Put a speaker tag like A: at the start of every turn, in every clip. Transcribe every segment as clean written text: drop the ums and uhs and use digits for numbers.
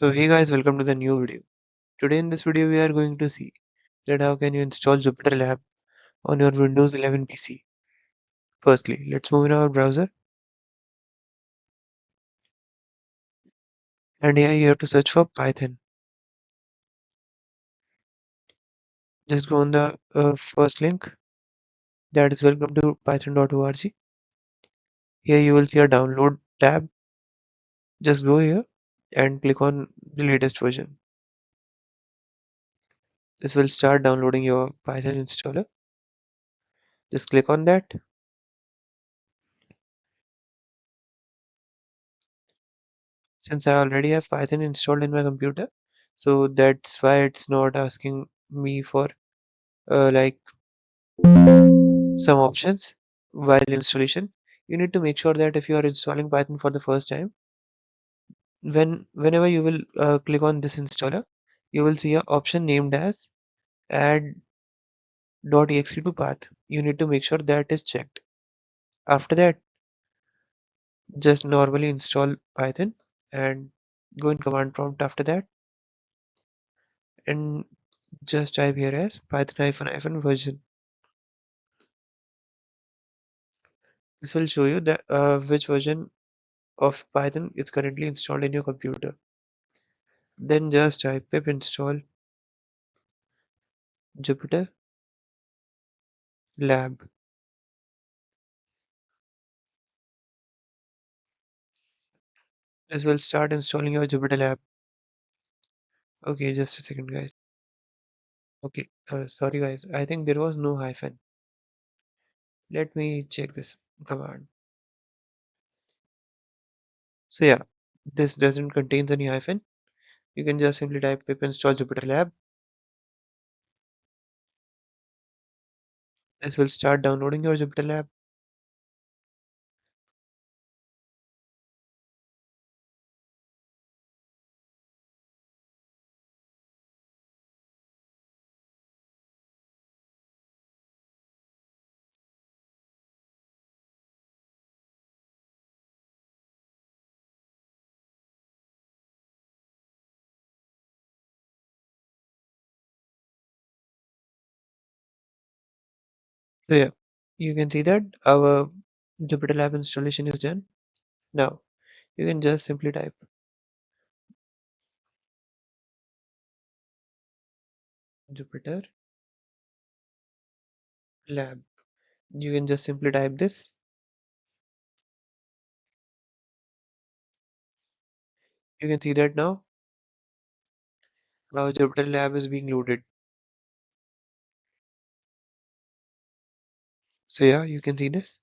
A: So hey guys, welcome to the new video. Today in this video we are going to see that how can you install Jupyter Lab on your Windows 11 PC. Firstly, let's move in our browser, and here you have to search for Python. Just go on the first link, that is welcome to python.org. Here you will see a download tab. Just go here and click on the latest version. This will start downloading your Python installer. Just click on that. Since I already have Python installed in my computer, so that's why it's not asking me for like some options while installation. You need to make sure that if you are installing Python for the first time, whenever you will click on this installer, you will see a option named as add.exe to path. You need to make sure that is checked. After that, just normally install Python and go in command prompt after that, and just type here as python hyphen version. This will show you that which version of Python is currently installed in your computer. Then just type pip install Jupyter Lab. This will start installing your Jupyter Lab. Okay, just a second, guys. Okay, sorry, guys. I think there was no hyphen. Let me check this command. So yeah, this doesn't contain any hyphen. You can just simply type pip install Jupyter Lab. This will start downloading your Jupyter Lab. So yeah, you can see that our Jupyter Lab installation is done. Now you can just simply type Jupyter Lab. You can just simply type this. You can see that now our Jupyter Lab is being loaded. So yeah, you can see this.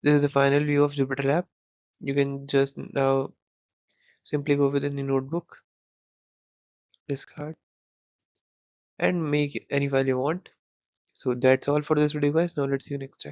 A: This is the final view of Jupyter Lab. You can just now simply go within the notebook, discard, and make any file you want. So that's all for this video, guys. Now let's see you next time.